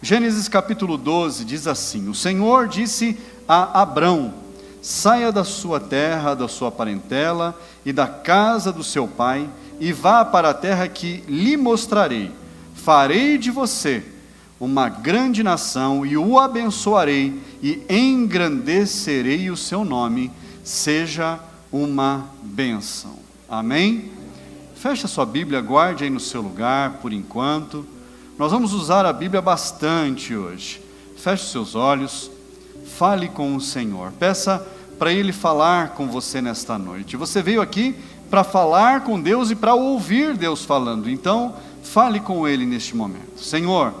Gênesis capítulo 12 diz assim: o Senhor disse a Abrão: saia da sua terra, da sua parentela e da casa do seu pai, e vá para a terra que lhe mostrarei. Farei de você uma grande nação, e o abençoarei, e engrandecerei o seu nome, seja uma bênção. Amém? Feche a sua Bíblia, guarde aí no seu lugar por enquanto. Nós vamos usar a Bíblia bastante hoje. Feche os seus olhos, fale com o Senhor, peça para Ele falar com você nesta noite. Você veio aqui para falar com Deus e para ouvir Deus falando, então fale com Ele neste momento. Senhor,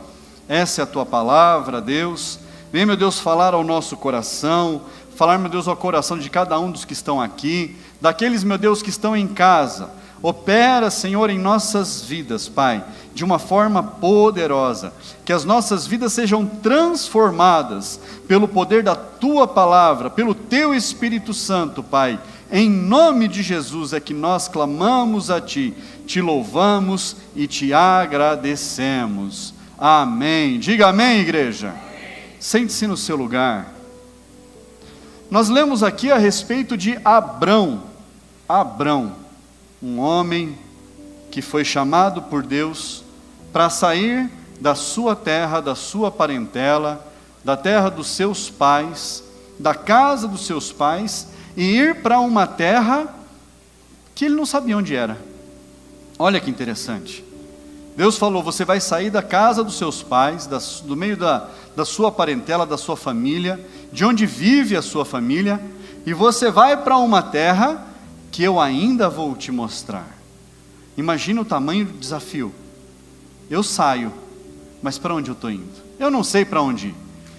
essa é a Tua palavra, Deus. Vem, meu Deus, falar ao nosso coração, falar, meu Deus, ao coração de cada um dos que estão aqui, daqueles, meu Deus, que estão em casa. Opera, Senhor, em nossas vidas, Pai, de uma forma poderosa, que as nossas vidas sejam transformadas pelo poder da Tua palavra, pelo Teu Espírito Santo, Pai. Em nome de Jesus é que nós clamamos a Ti, Te louvamos e Te agradecemos. Amém. Diga amém, igreja. Sente-se no seu lugar. Nós lemos aqui a respeito de Abrão, um homem que foi chamado por Deus para sair da sua terra, da sua parentela, da terra dos seus pais, da casa dos seus pais, e ir para uma terra que ele não sabia onde era. Olha que interessante. Deus falou: você vai sair da casa dos seus pais, do meio da sua parentela, da sua família, de onde vive a sua família, e você vai para uma terra que eu ainda vou te mostrar. Imagina o tamanho do desafio. Eu saio, mas para onde eu estou indo? Eu não sei para onde ir.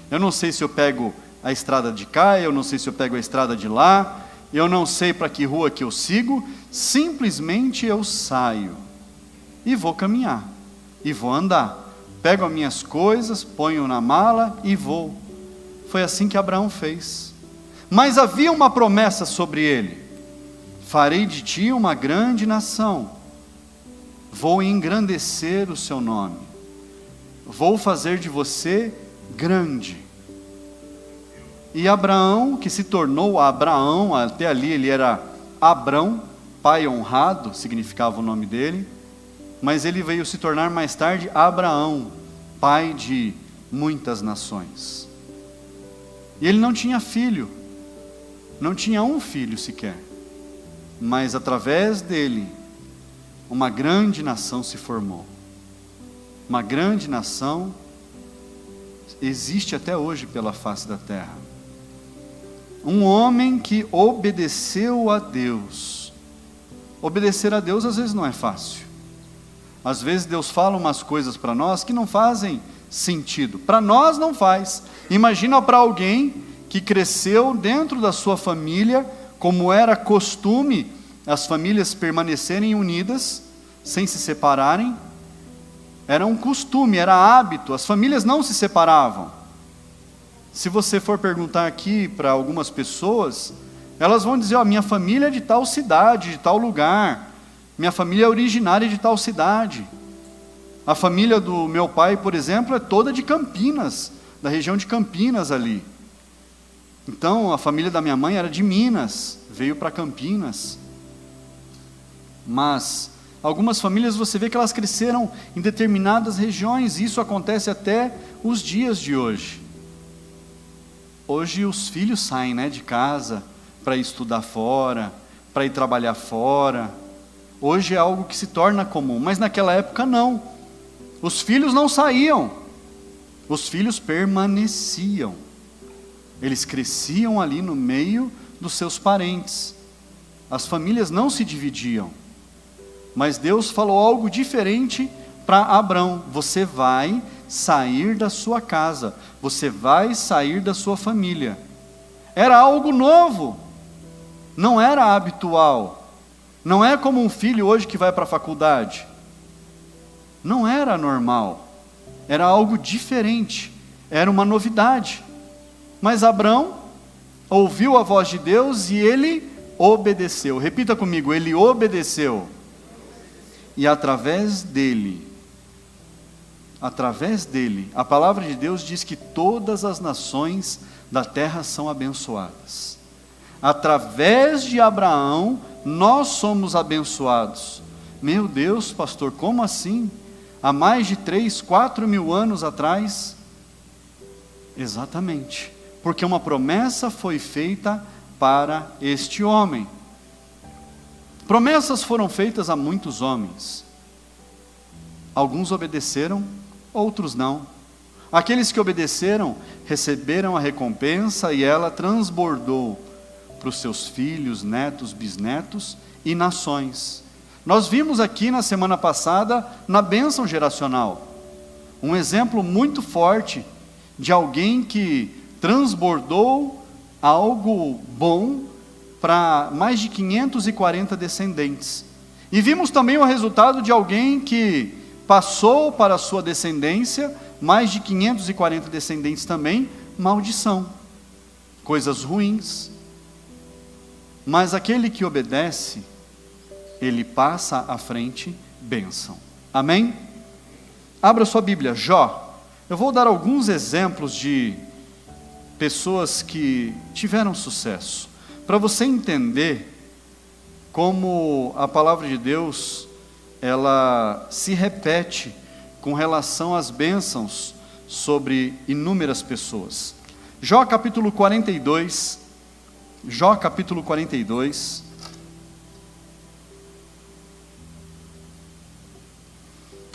Eu não sei se eu pego a estrada de cá, eu não sei se eu pego a estrada de lá, eu não sei para que rua que eu sigo, simplesmente eu saio e vou caminhar, e vou andar. Pego as minhas coisas, ponho na mala e vou. Foi assim que Abraão fez. Mas havia uma promessa sobre ele: farei de ti uma grande nação, vou engrandecer o seu nome, vou fazer de você grande. E Abraão, que se tornou Abraão, até ali ele era Abrão, pai honrado, significava o nome dele, mas ele veio se tornar mais tarde Abraão, pai de muitas nações. E ele não tinha filho, não tinha um filho sequer, mas através dele, uma grande nação se formou. Uma grande nação existe até hoje pela face da terra. Um homem que obedeceu a Deus. Obedecer a Deus às vezes não é fácil. Às vezes Deus fala umas coisas para nós que não fazem sentido. Para nós não faz. Imagina para alguém que cresceu dentro da sua família, como era costume as famílias permanecerem unidas, sem se separarem. Era um costume, era hábito, as famílias não se separavam. Se você for perguntar aqui para algumas pessoas, elas vão dizer: minha família é de tal cidade, de tal lugar, minha família é originária de tal cidade. A família do meu pai, por exemplo, é toda de Campinas, da região de Campinas ali. Então, a família da minha mãe era de Minas, veio para Campinas. Mas algumas famílias você vê que elas cresceram em determinadas regiões, e isso acontece até os dias de hoje. Hoje os filhos saem, de casa para ir estudar fora, para ir trabalhar fora. Hoje é algo que se torna comum, mas naquela época não. Os filhos não saíam, os filhos permaneciam. Eles cresciam ali no meio dos seus parentes. As famílias não se dividiam. Mas Deus falou algo diferente para Abrão: você vai sair da sua casa, você vai sair da sua família. Era algo novo, não era habitual. Não é como um filho hoje que vai para a faculdade. Não era normal, era algo diferente, era uma novidade. Mas Abrão ouviu a voz de Deus e ele obedeceu. Repita comigo: ele obedeceu. E através dele, através dele, a palavra de Deus diz que todas as nações da terra são abençoadas. Através de Abraão, nós somos abençoados. Meu Deus, pastor, como assim? Há mais de 3, 4 mil anos atrás? Exatamente, porque uma promessa foi feita para este homem. Promessas foram feitas a muitos homens. Alguns obedeceram, outros não. Aqueles que obedeceram receberam a recompensa e ela transbordou para os seus filhos, netos, bisnetos e nações. Nós vimos aqui na semana passada, na bênção geracional, um exemplo muito forte de alguém que transbordou algo bom para mais de 540 descendentes. E vimos também o resultado de alguém que passou para a sua descendência, mais de 540 descendentes também, maldição, coisas ruins. Mas aquele que obedece, ele passa à frente, bênção. Amém? Abra sua Bíblia, Jó. Eu vou dar alguns exemplos de pessoas que tiveram sucesso, para você entender como a palavra de Deus, ela se repete com relação às bênçãos sobre inúmeras pessoas. Jó capítulo 42, Jó capítulo 42,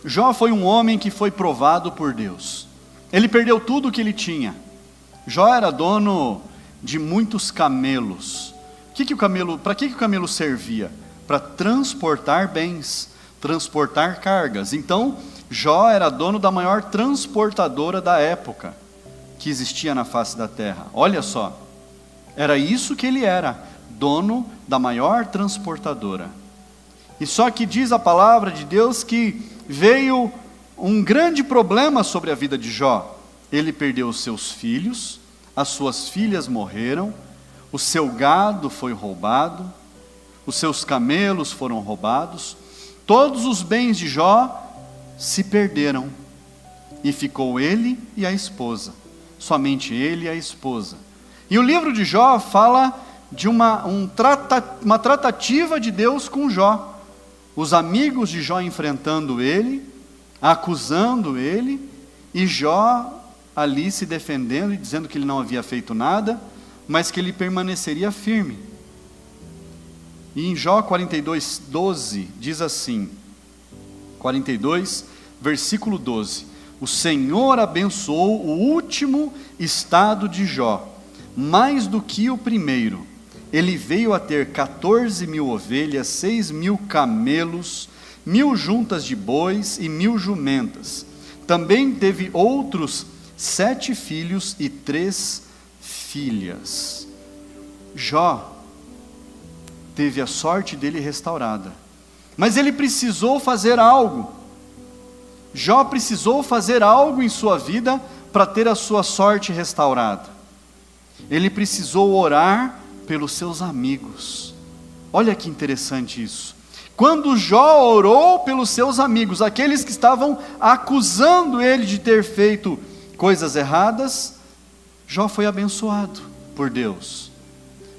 Jó foi um homem que foi provado por Deus. Ele perdeu tudo o que ele tinha. Jó era dono de muitos camelos. Para que o camelo servia? Para transportar bens, transportar cargas. Então, Jó era dono da maior transportadora da época que existia na face da terra. Olha só, era isso que ele era, dono da maior transportadora. E só que diz a palavra de Deus que veio um grande problema sobre a vida de Jó. Ele perdeu os seus filhos, as suas filhas morreram, o seu gado foi roubado, os seus camelos foram roubados, todos os bens de Jó se perderam, e ficou ele e a esposa, somente ele e a esposa. E o livro de Jó fala de uma tratativa de Deus com Jó, os amigos de Jó enfrentando ele, acusando ele, e Jó ali se defendendo e dizendo que ele não havia feito nada, mas que ele permaneceria firme. E em Jó 42, 12, diz assim, 42, versículo 12, o Senhor abençoou o último estado de Jó, mais do que o primeiro. Ele veio a ter 14.000 ovelhas, 6.000 camelos, 1.000 juntas de bois e 1.000 jumentas. Também teve outros 7 filhos e 3 filhas. Jó teve a sorte dele restaurada, mas ele precisou fazer algo. Jó precisou fazer algo em sua vida para ter a sua sorte restaurada. Ele precisou orar pelos seus amigos. Olha que interessante isso. Quando Jó orou pelos seus amigos, aqueles que estavam acusando ele de ter feito coisas erradas, Jó foi abençoado por Deus.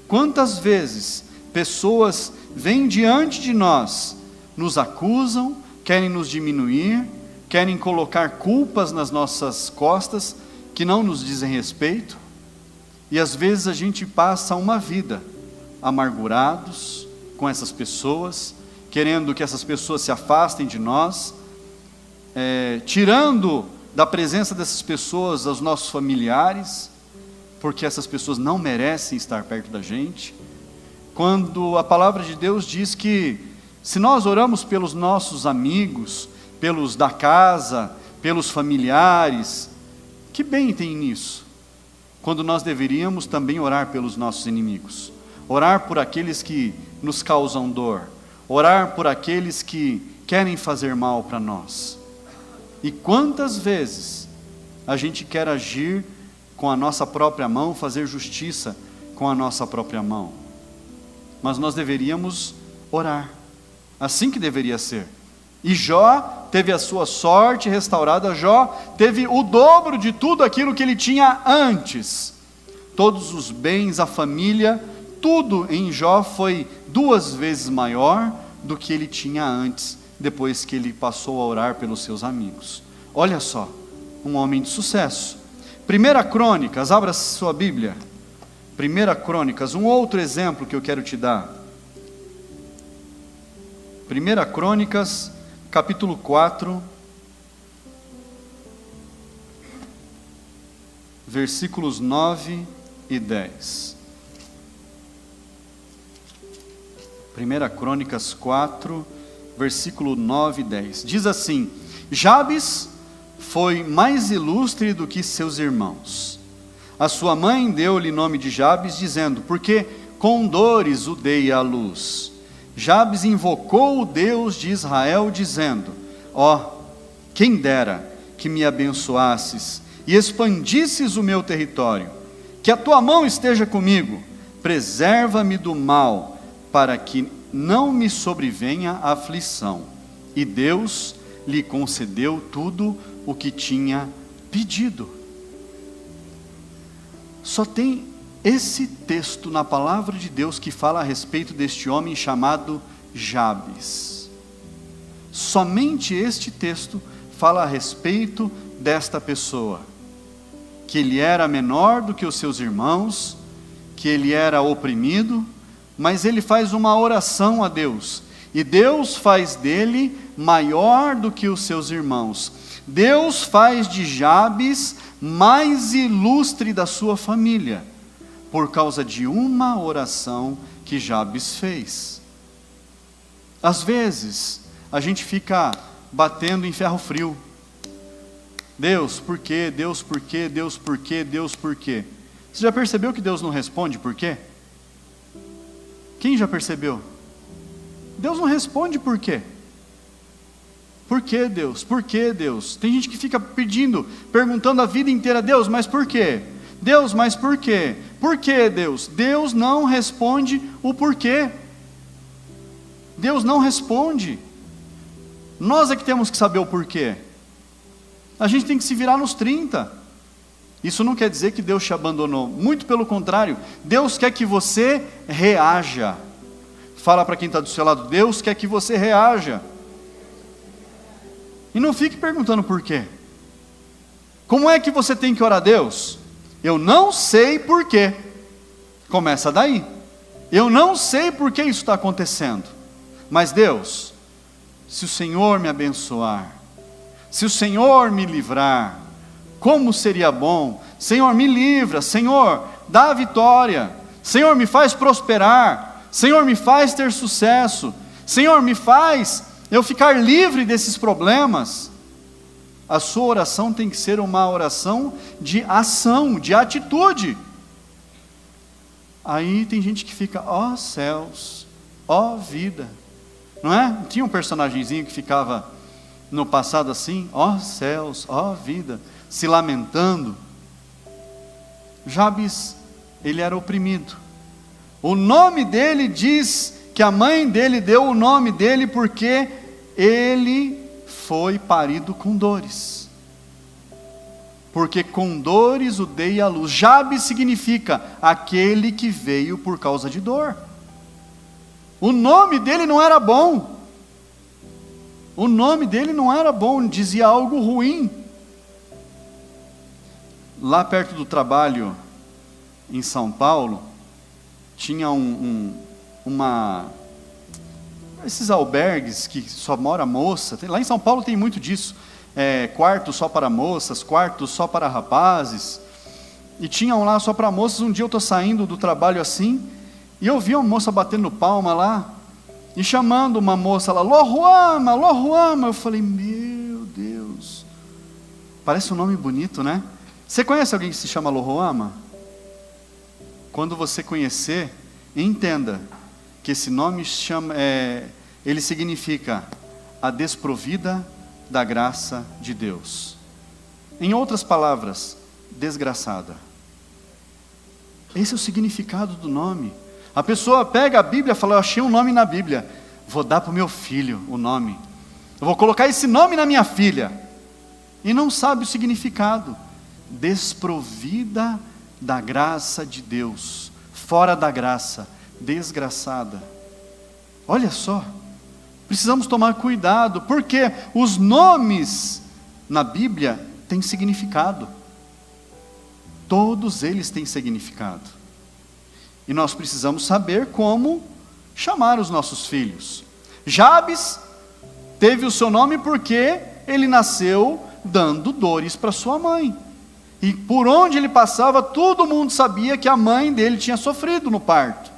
Quantas vezes pessoas vêm diante de nós, nos acusam, querem nos diminuir, querem colocar culpas nas nossas costas, que não nos dizem respeito, e às vezes a gente passa uma vida amargurados com essas pessoas, querendo que essas pessoas se afastem de nós, tirando da presença dessas pessoas os nossos familiares, porque essas pessoas não merecem estar perto da gente. Quando a palavra de Deus diz que se nós oramos pelos nossos amigos, pelos da casa, pelos familiares, que bem tem nisso? Quando nós deveríamos também orar pelos nossos inimigos, orar por aqueles que nos causam dor, orar por aqueles que querem fazer mal para nós. E quantas vezes a gente quer agir com a nossa própria mão, fazer justiça com a nossa própria mão? Mas nós deveríamos orar, assim que deveria ser. E Jó teve a sua sorte restaurada. Jó teve o dobro de tudo aquilo que ele tinha antes. Todos os bens, a família, tudo em Jó foi 2 vezes maior do que ele tinha antes, depois que ele passou a orar pelos seus amigos. Olha só, um homem de sucesso. 1 Crônicas, abra sua Bíblia. 1 Crônicas, um outro exemplo que eu quero te dar. 1 Crônicas, capítulo 4, versículos 9 e 10. 1 Crônicas 4, versículo 9 e 10. Diz assim: Jabes foi mais ilustre do que seus irmãos. A sua mãe deu-lhe nome de Jabes, dizendo: porque com dores o dei à luz. Jabes invocou o Deus de Israel, dizendo: ó, quem dera que me abençoasses e expandisses o meu território, que a tua mão esteja comigo, preserva-me do mal, para que não me sobrevenha a aflição. E Deus lhe concedeu tudo o que tinha pedido. Só tem esse texto na palavra de Deus que fala a respeito deste homem chamado Jabes. Somente este texto fala a respeito desta pessoa, que ele era menor do que os seus irmãos, que ele era oprimido, mas ele faz uma oração a Deus, e Deus faz dele maior do que os seus irmãos. Deus faz de Jabes mais ilustre da sua família, por causa de uma oração que Jabes fez. Às vezes, a gente fica batendo em ferro frio. Deus, por quê? Deus, por quê? Deus, por quê? Deus, por quê? Você já percebeu que Deus não responde por quê? Quem já percebeu? Deus não responde por quê? Por que Deus? Por que Deus? Tem gente que fica pedindo, perguntando a vida inteira: Deus, mas por quê? Deus, mas por quê? Por que Deus? Deus não responde o porquê. Deus não responde. Nós é que temos que saber o porquê. A gente tem que se virar nos 30. Isso não quer dizer que Deus te abandonou. Muito pelo contrário. Deus quer que você reaja. Fala para quem está do seu lado: Deus quer que você reaja. E não fique perguntando por quê. Como é que você tem que orar a Deus? Eu não sei por quê. Começa daí. Eu não sei por que isso está acontecendo. Mas Deus, se o Senhor me abençoar, se o Senhor me livrar, como seria bom. Senhor, me livra. Senhor, dá a vitória. Senhor, me faz prosperar. Senhor, me faz ter sucesso. Senhor, me faz eu ficar livre desses problemas. A sua oração tem que ser uma oração de ação, de atitude. Aí tem gente que fica: ó céus, ó vida. Não é? Tinha um personagemzinho que ficava no passado assim: ó céus, ó vida, se lamentando. Jabes, ele era oprimido. O nome dele diz que a mãe dele deu o nome dele porque ele foi parido com dores. Porque com dores o dei à luz. Jabes significa aquele que veio por causa de dor. O nome dele não era bom. O nome dele não era bom, dizia algo ruim. Lá perto do trabalho, em São Paulo, tinha esses albergues que só mora moça. Lá em São Paulo tem muito disso. Quartos só para moças, quartos só para rapazes. E tinham lá só para moças. Um dia eu estou saindo do trabalho assim, e eu vi uma moça batendo palma lá, e chamando uma moça lá: Lohuama, Lohuama. Eu falei: meu Deus, parece um nome bonito, né? Você conhece alguém que se chama Lohuama? Quando você conhecer, entenda que esse nome ele significa a desprovida da graça de Deus. Em outras palavras, desgraçada. Esse é o significado do nome. A pessoa pega a Bíblia e fala: eu achei um nome na Bíblia, vou dar para o meu filho o nome. Eu vou colocar esse nome na minha filha. E não sabe o significado. Desprovida da graça de Deus, fora da graça, desgraçada. Olha só, precisamos tomar cuidado, porque os nomes na Bíblia têm significado. Todos eles têm significado. E nós precisamos saber como chamar os nossos filhos. Jabes teve o seu nome porque ele nasceu dando dores para sua mãe. E por onde ele passava, todo mundo sabia que a mãe dele tinha sofrido no parto.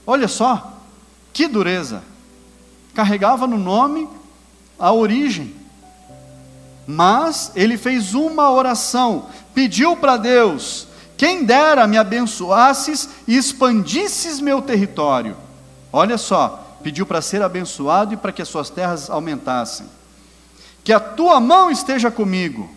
Olha só, que dureza. Carregava no nome a origem. Mas ele fez uma oração, pediu para Deus: quem dera me abençoasses e expandisses meu território. Olha só, pediu para ser abençoado e para que as suas terras aumentassem. Que a tua mão esteja comigo.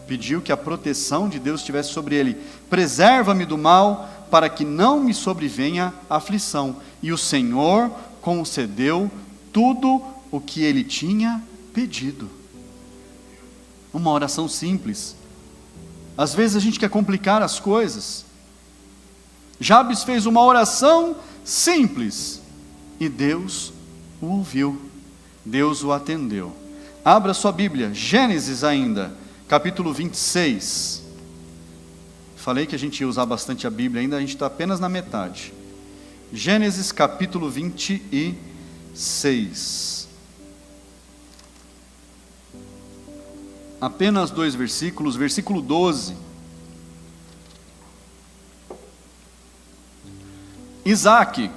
Pediu que a proteção de Deus estivesse sobre ele. Preserva-me do mal, para que não me sobrevenha aflição. E o Senhor concedeu tudo o que ele tinha pedido. Uma oração simples. Às vezes a gente quer complicar as coisas. Jabes fez uma oração simples e Deus o ouviu, Deus o atendeu. Abra sua Bíblia, Gênesis ainda, capítulo 26. Falei que a gente ia usar bastante a Bíblia ainda, a gente está apenas na metade. Gênesis capítulo 26. Apenas 2 versículos, versículo 12. Isaque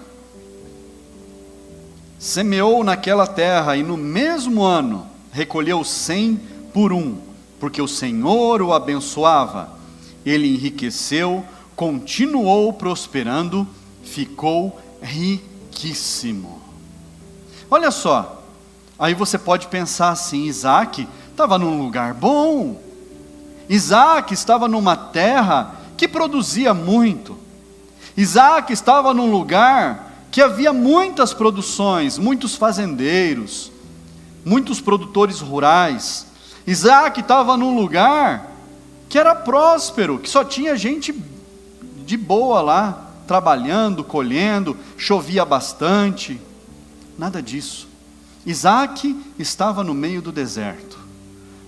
semeou naquela terra e no mesmo ano recolheu 100 por 1, porque o Senhor o abençoava. Ele enriqueceu, continuou prosperando, ficou riquíssimo. Olha só, aí você pode pensar assim: Isaque estava num lugar bom, Isaque estava numa terra que produzia muito, Isaque estava num lugar que havia muitas produções, muitos fazendeiros, muitos produtores rurais. Isaque estava num lugar que era próspero, que só tinha gente de boa lá, trabalhando, colhendo, chovia bastante. Nada disso. Isaque estava no meio do deserto,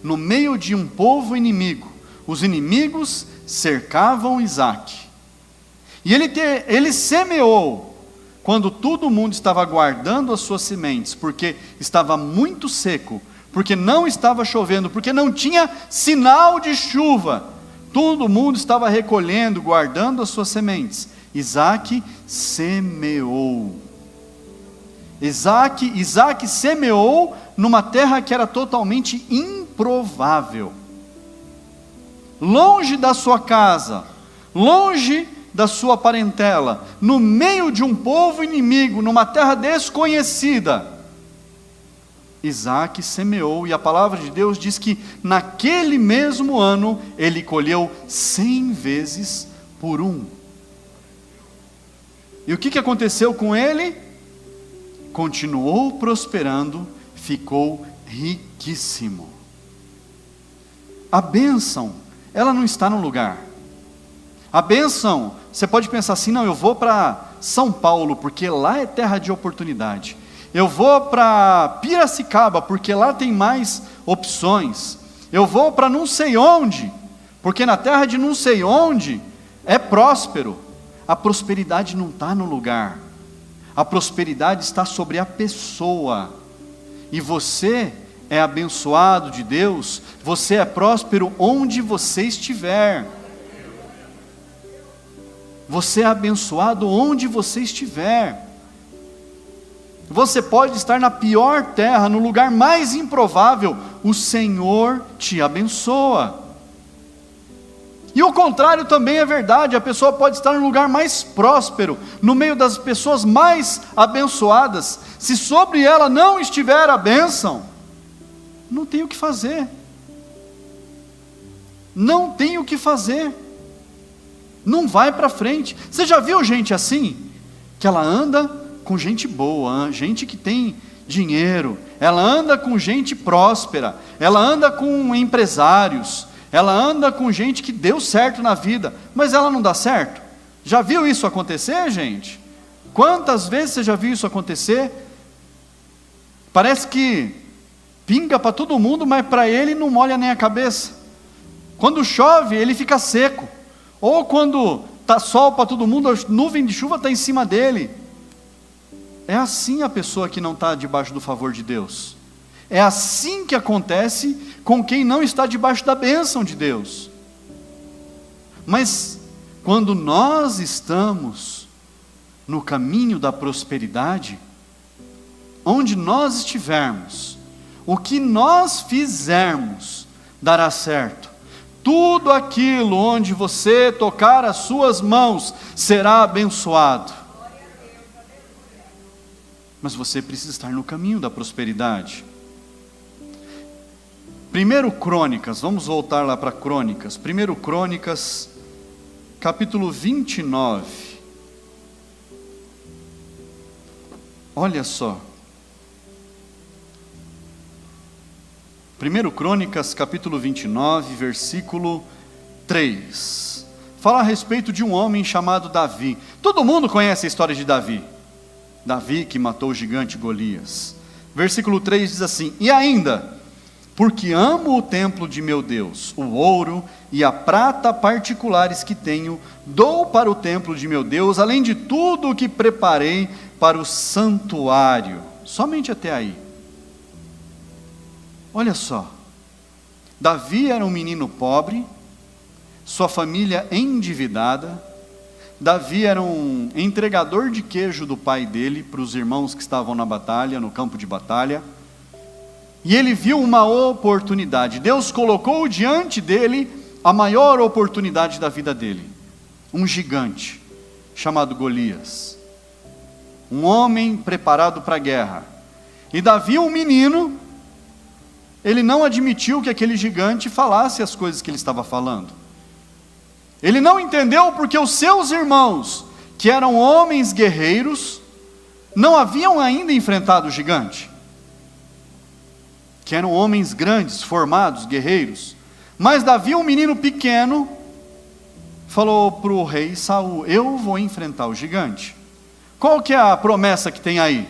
no meio de um povo inimigo. Os inimigos cercavam Isaque. E ele semeou quando todo mundo estava guardando as suas sementes, porque estava muito seco, porque não estava chovendo, porque não tinha sinal de chuva. Todo mundo estava recolhendo, guardando as suas sementes. Isaque semeou. Isaque semeou numa terra que era totalmente improvável. Longe da sua casa, longe da sua parentela, no meio de um povo inimigo, numa terra desconhecida. Isaque semeou, e a palavra de Deus diz que naquele mesmo ano, ele colheu 100 vezes por 1. E o que aconteceu com ele? Continuou prosperando, ficou riquíssimo. A bênção, ela não está no lugar. A bênção, você pode pensar assim: não, eu vou para São Paulo, porque lá é terra de oportunidade. Eu vou para Piracicaba, porque lá tem mais opções. Eu vou para não sei onde, porque na terra de não sei onde é próspero. A prosperidade não está no lugar. A prosperidade está sobre a pessoa. E você é abençoado de Deus, você é próspero onde você estiver. Você é abençoado onde você estiver. Você pode estar na pior terra, no lugar mais improvável, o Senhor te abençoa. E o contrário também é verdade, a pessoa pode estar no lugar mais próspero, no meio das pessoas mais abençoadas. Se sobre ela não estiver a bênção, não tem o que fazer. Não tem o que fazer. Não vai para frente. Você já viu gente assim? Que ela anda com gente boa, gente que tem dinheiro, ela anda com gente próspera, ela anda com empresários, ela anda com gente que deu certo na vida, mas ela não dá certo. Já viu isso acontecer, gente? Quantas vezes você já viu isso acontecer? Parece que pinga para todo mundo, mas para ele não molha nem a cabeça. Quando chove, ele fica seco. Ou quando está sol para todo mundo, a nuvem de chuva está em cima dele. É assim a pessoa que não está debaixo do favor de Deus. É assim que acontece com quem não está debaixo da bênção de Deus. Mas quando nós estamos no caminho da prosperidade, onde nós estivermos, o que nós fizermos dará certo. Tudo aquilo onde você tocar as suas mãos será abençoado. Mas você precisa estar no caminho da prosperidade. 1 Crônicas, vamos voltar lá para Crônicas. 1 Crônicas, capítulo 29. Olha só. 1 Crônicas, capítulo 29, versículo 3. Fala a respeito de um homem chamado Davi. Todo mundo conhece a história de Davi. Davi que matou o gigante Golias. Versículo 3 diz assim: E ainda, porque amo o templo de meu Deus, o ouro e a prata particulares que tenho, dou para o templo de meu Deus, além de tudo o que preparei para o santuário. Somente até aí. Olha só, Davi era um menino pobre, sua família endividada. Davi era um entregador de queijo do pai dele para os irmãos que estavam na batalha, no campo de batalha. E ele viu uma oportunidade. Deus colocou diante dele a maior oportunidade da vida dele. Um gigante chamado Golias. Um homem preparado para a guerra. E Davi, um menino, ele não admitiu que aquele gigante falasse as coisas que ele estava falando. Ele não entendeu porque os seus irmãos, que eram homens guerreiros, não haviam ainda enfrentado o gigante. Que eram homens grandes, formados, guerreiros. Mas Davi, um menino pequeno, falou para o rei Saul: eu vou enfrentar o gigante. Qual que é a promessa que tem aí?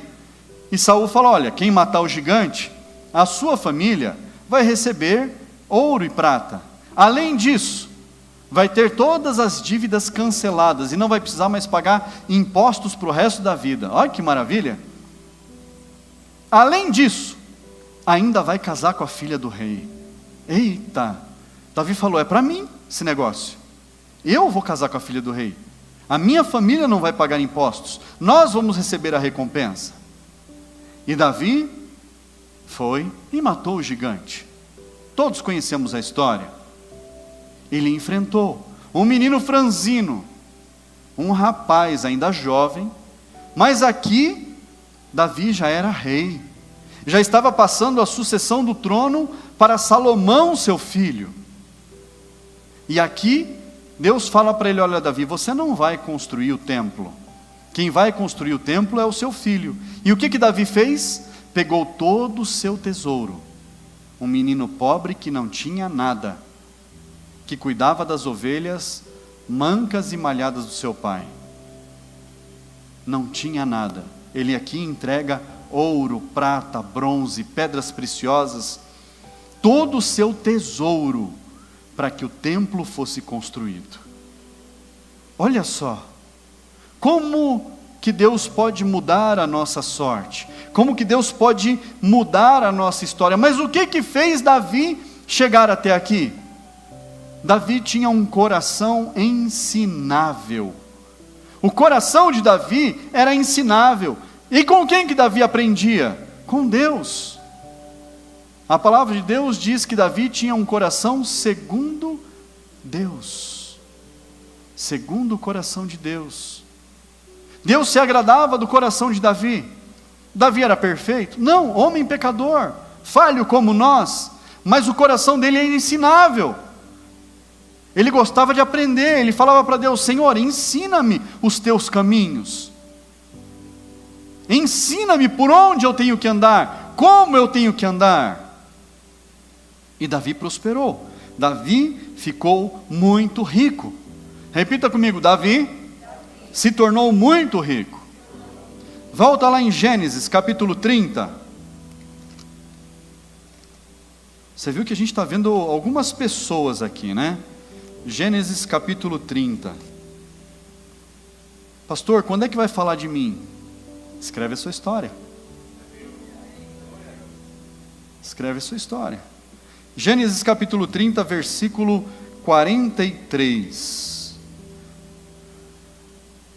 E Saul falou: olha, quem matar o gigante, a sua família vai receber ouro e prata. Além disso, vai ter todas as dívidas canceladas e não vai precisar mais pagar impostos para o resto da vida. Olha que maravilha! Além disso, ainda vai casar com a filha do rei. Eita! Davi falou: é para mim esse negócio. Eu vou casar com a filha do rei. A minha família não vai pagar impostos. Nós vamos receber a recompensa. E Davi foi e matou o gigante. Todos conhecemos a história. Ele enfrentou um menino franzino, um rapaz ainda jovem, mas aqui Davi já era rei, já estava passando a sucessão do trono para Salomão, seu filho. E aqui Deus fala para ele: olha, Davi, você não vai construir o templo, quem vai construir o templo é o seu filho. E o que Davi fez? Pegou todo o seu tesouro, um menino pobre que não tinha nada, que cuidava das ovelhas mancas e malhadas do seu pai, não tinha nada. Ele aqui entrega ouro, prata, bronze, pedras preciosas, todo o seu tesouro, para que o templo fosse construído. Olha só, como que Deus pode mudar a nossa sorte, como que Deus pode mudar a nossa história. Mas o que fez Davi chegar até aqui? Davi tinha um coração ensinável. O coração de Davi era ensinável. E com quem que Davi aprendia? Com Deus. A palavra de Deus diz que Davi tinha um coração segundo Deus. Segundo o coração de Deus. Deus se agradava do coração de Davi. Davi era perfeito? Não, homem pecador, falho como nós, mas o coração dele é ensinável. Ele gostava de aprender, ele falava para Deus: Senhor, ensina-me os teus caminhos. ensina-me por onde eu tenho que andar, como eu tenho que andar. E Davi prosperou, Davi ficou muito rico. Repita comigo, Davi se tornou muito rico. Volta lá em Gênesis capítulo 30. Você viu que a gente está vendo algumas pessoas aqui, né? Gênesis capítulo 30. Pastor, quando é que vai falar de mim? Escreve a sua história. Escreve a sua história. Gênesis capítulo 30, versículo 43.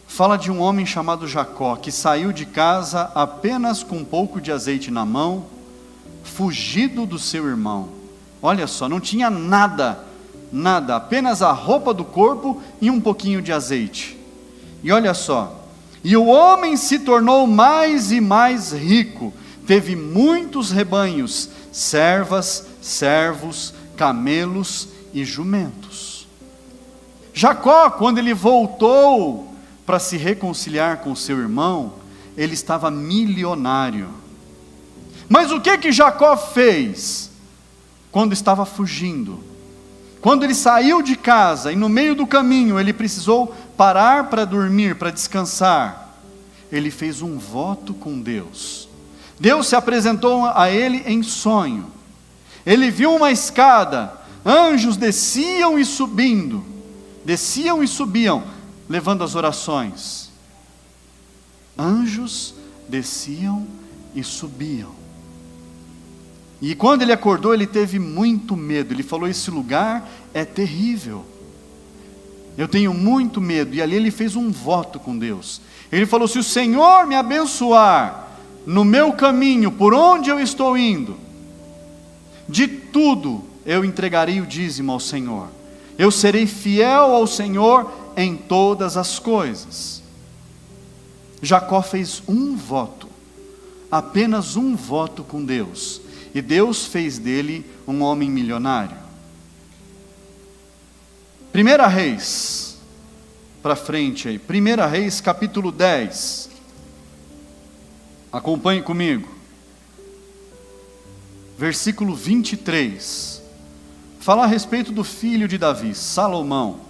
Fala de um homem chamado Jacó, que saiu de casa apenas com um pouco de azeite na mão, fugido do seu irmão. Olha só, não tinha nada, apenas a roupa do corpo e um pouquinho de azeite. E olha só, e o homem se tornou mais e mais rico, teve muitos rebanhos, servas, servos, camelos e jumentos. Jacó, quando ele voltou para se reconciliar com seu irmão, ele estava milionário. Mas o que Jacó fez quando estava fugindo? Quando ele saiu de casa e no meio do caminho ele precisou parar para dormir, para descansar, ele fez um voto com Deus. Deus se apresentou a ele em sonho. Ele viu uma escada, anjos desciam e subiam, levando as orações. Anjos desciam e subiam. E quando ele acordou, ele teve muito medo. Ele falou: esse lugar é terrível, eu tenho muito medo. E ali ele fez um voto com Deus. Ele falou: se o Senhor me abençoar no meu caminho, por onde eu estou indo, de tudo eu entregarei o dízimo ao Senhor. Eu serei fiel ao Senhor em todas as coisas. Jacó fez um voto, apenas um voto com Deus. E Deus fez dele um homem milionário. 1 Reis, para frente aí, 1 Reis capítulo 10, acompanhe comigo, versículo 23, fala a respeito do filho de Davi, Salomão.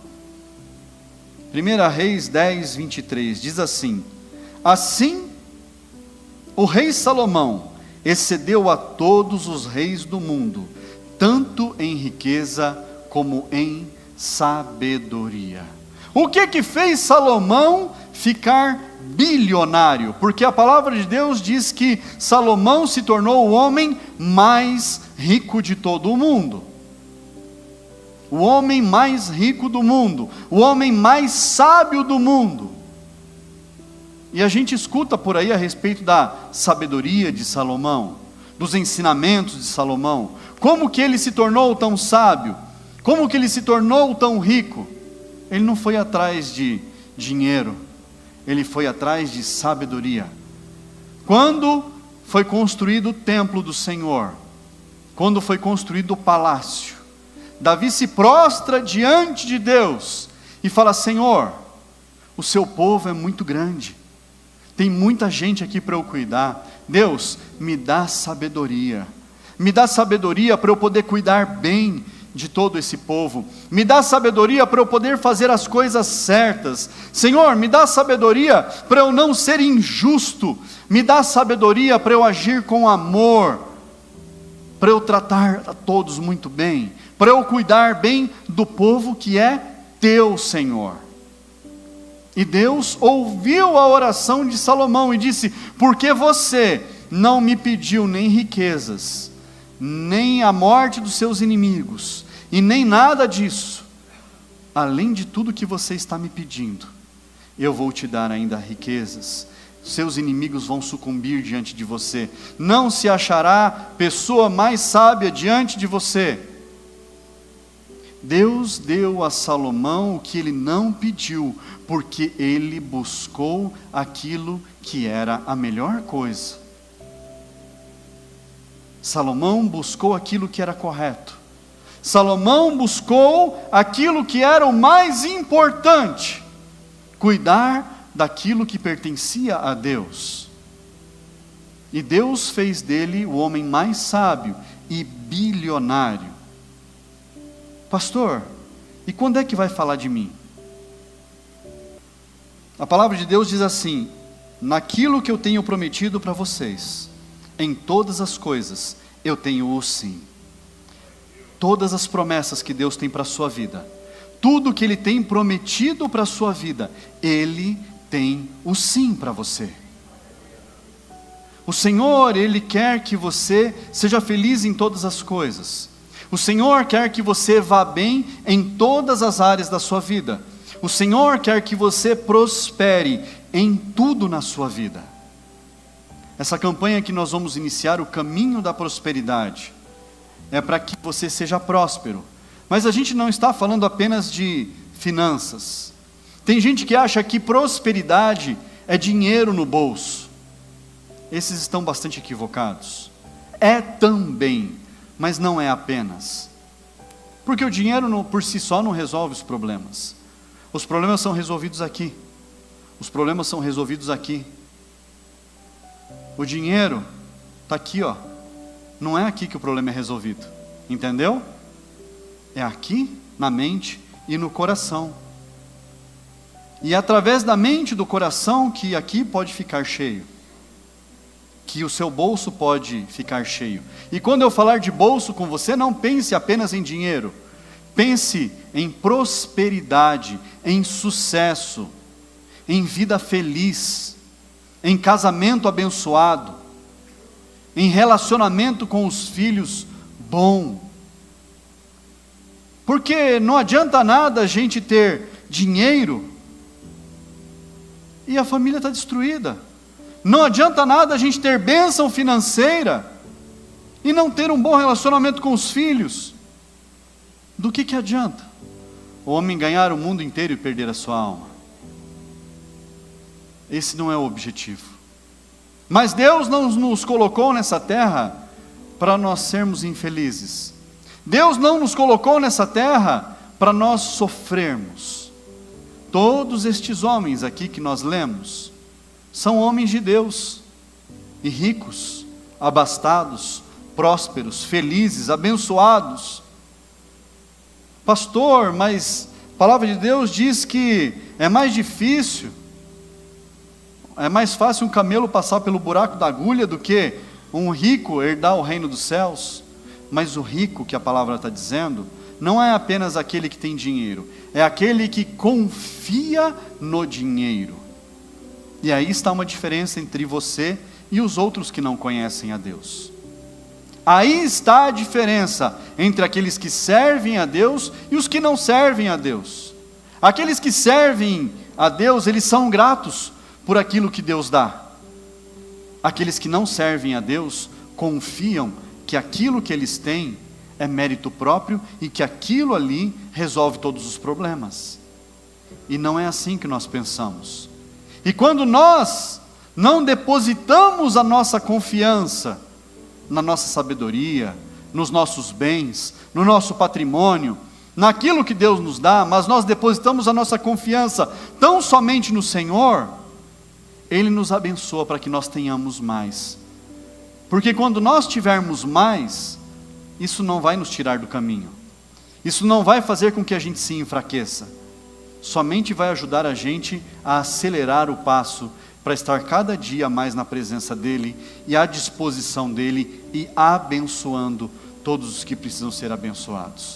1 Reis 10, 23, diz assim: assim o rei Salomão excedeu a todos os reis do mundo, tanto em riqueza como em sabedoria. O que fez Salomão ficar bilionário? Porque a palavra de Deus diz que Salomão se tornou o homem mais rico de todo o mundo. O homem mais rico do mundo, o homem mais sábio do mundo. E a gente escuta por aí a respeito da sabedoria de Salomão, dos ensinamentos de Salomão, como que ele se tornou tão sábio, como que ele se tornou tão rico. Ele não foi atrás de dinheiro, ele foi atrás de sabedoria. Quando foi construído o templo do Senhor, quando foi construído o palácio, Davi se prostra diante de Deus e fala: Senhor, o seu povo é muito grande, tem muita gente aqui para eu cuidar. Deus, me dá sabedoria para eu poder cuidar bem de todo esse povo, me dá sabedoria para eu poder fazer as coisas certas. Senhor, me dá sabedoria para eu não ser injusto, me dá sabedoria para eu agir com amor, para eu tratar a todos muito bem, para eu cuidar bem do povo que é teu, Senhor. E Deus ouviu a oração de Salomão e disse: porque você não me pediu nem riquezas, nem a morte dos seus inimigos, e nem nada disso, além de tudo que você está me pedindo, eu vou te dar ainda riquezas. Seus inimigos vão sucumbir diante de você, não se achará pessoa mais sábia diante de você. Deus deu a Salomão o que ele não pediu, porque ele buscou aquilo que era a melhor coisa. Salomão buscou aquilo que era correto. Salomão buscou aquilo que era o mais importante: cuidar daquilo que pertencia a Deus. e Deus fez dele o homem mais sábio e bilionário. Pastor, e quando é que vai falar de mim? A palavra de Deus diz assim: naquilo que eu tenho prometido para vocês, em todas as coisas, eu tenho o sim. Todas as promessas que Deus tem para a sua vida, tudo que Ele tem prometido para a sua vida, Ele tem o sim para você. O Senhor, Ele quer que você seja feliz em todas as coisas. O Senhor quer que você vá bem em todas as áreas da sua vida. O Senhor quer que você prospere em tudo na sua vida. Essa campanha que nós vamos iniciar, o caminho da prosperidade, é para que você seja próspero. Mas a gente não está falando apenas de finanças. Tem gente que acha que prosperidade é dinheiro no bolso. Esses estão bastante equivocados. É também, mas não é apenas. Porque o dinheiro por si só não resolve os problemas. Os problemas são resolvidos aqui. Os problemas são resolvidos aqui. O dinheiro está aqui, ó. Não é aqui que o problema é resolvido. Entendeu? É aqui, na mente e no coração. E é através da mente e do coração que aqui pode ficar cheio. Que o seu bolso pode ficar cheio. E quando eu falar de bolso com você, não pense apenas em dinheiro. Pense em prosperidade, em sucesso, em vida feliz, em casamento abençoado, em relacionamento com os filhos bom. Porque não adianta nada a gente ter dinheiro e a família está destruída. Não adianta nada a gente ter bênção financeira e não ter um bom relacionamento com os filhos. Do que adianta o homem ganhar o mundo inteiro e perder a sua alma? Esse não é o objetivo. Mas Deus não nos colocou nessa terra para nós sermos infelizes. Deus não nos colocou nessa terra para nós sofrermos. Todos estes homens aqui que nós lemos são homens de Deus, e ricos, abastados, prósperos, felizes, abençoados. Pastor, mas a palavra de Deus diz que é mais difícil, é mais fácil um camelo passar pelo buraco da agulha do que um rico herdar o reino dos céus. Mas o rico que a palavra está dizendo, não é apenas aquele que tem dinheiro, é aquele que confia no dinheiro. E aí está uma diferença entre você e os outros que não conhecem a Deus. Aí está a diferença entre aqueles que servem a Deus e os que não servem a Deus. Aqueles que servem a Deus, eles são gratos por aquilo que Deus dá. Aqueles que não servem a Deus, confiam que aquilo que eles têm é mérito próprio e que aquilo ali resolve todos os problemas. E não é assim que nós pensamos. E quando nós não depositamos a nossa confiança na nossa sabedoria, nos nossos bens, no nosso patrimônio, naquilo que Deus nos dá, mas nós depositamos a nossa confiança tão somente no Senhor, Ele nos abençoa para que nós tenhamos mais. Porque quando nós tivermos mais, isso não vai nos tirar do caminho. Isso não vai fazer com que a gente se enfraqueça. Somente vai ajudar a gente a acelerar o passo para estar cada dia mais na presença dEle e à disposição dEle e abençoando todos os que precisam ser abençoados.